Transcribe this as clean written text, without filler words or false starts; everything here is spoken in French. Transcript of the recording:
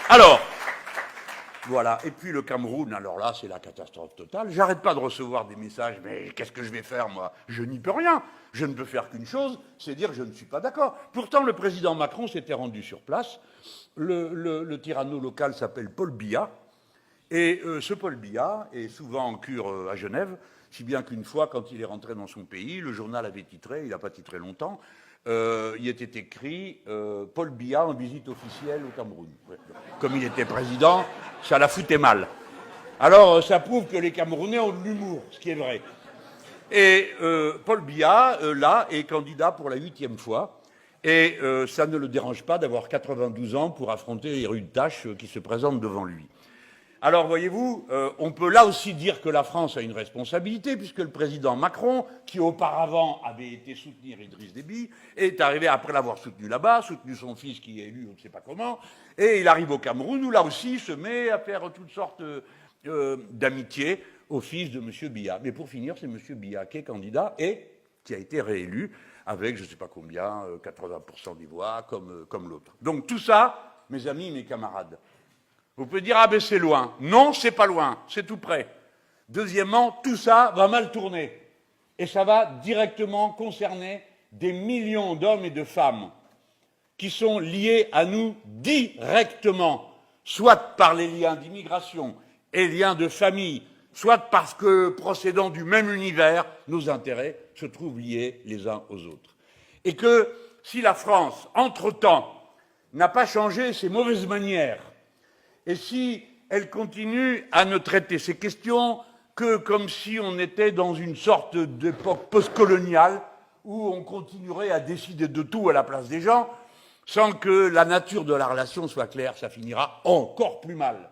Alors, voilà. Et puis le Cameroun, alors là, c'est la catastrophe totale. J'arrête pas de recevoir des messages, mais qu'est-ce que je vais faire, moi? Je n'y peux rien. Je ne peux faire qu'une chose, c'est dire que je ne suis pas d'accord. Pourtant, le président Macron s'était rendu sur place. Le tyranno local s'appelle Paul Biya. Et ce Paul Biya est souvent en cure à Genève, si bien qu'une fois, quand il est rentré dans son pays, le journal avait titré, il n'a pas titré longtemps, il était écrit Paul Biya en visite officielle au Cameroun. Comme il était président, ça la foutait mal. Alors, ça prouve que les Camerounais ont de l'humour, ce qui est vrai. Et Paul Biya, là, est candidat pour la 8e fois. Et ça ne le dérange pas d'avoir 92 ans pour affronter les rudes tâches qui se présentent devant lui. Alors, voyez-vous, on peut là aussi dire que la France a une responsabilité, puisque le président Macron, qui auparavant avait été soutenir Idriss Déby, est arrivé, après l'avoir soutenu là-bas, soutenu son fils qui est élu, on ne sait pas comment, et il arrive au Cameroun, où là aussi il se met à faire toutes sortes d'amitié au fils de M. Biya. Mais pour finir, c'est M. Biya qui est candidat et qui a été réélu avec, je ne sais pas combien, 80% des voix, comme l'autre. Donc tout ça, mes amis, mes camarades, vous pouvez dire, ah ben c'est loin. Non, c'est pas loin, c'est tout près. Deuxièmement, tout ça va mal tourner. Et ça va directement concerner des millions d'hommes et de femmes qui sont liés à nous directement, soit par les liens d'immigration et liens de famille, soit parce que, procédant du même univers, nos intérêts se trouvent liés les uns aux autres. Et que si la France, entre-temps, n'a pas changé ses mauvaises manières, et si elle continue à ne traiter ces questions que comme si on était dans une sorte d'époque postcoloniale où on continuerait à décider de tout à la place des gens, sans que la nature de la relation soit claire, ça finira encore plus mal.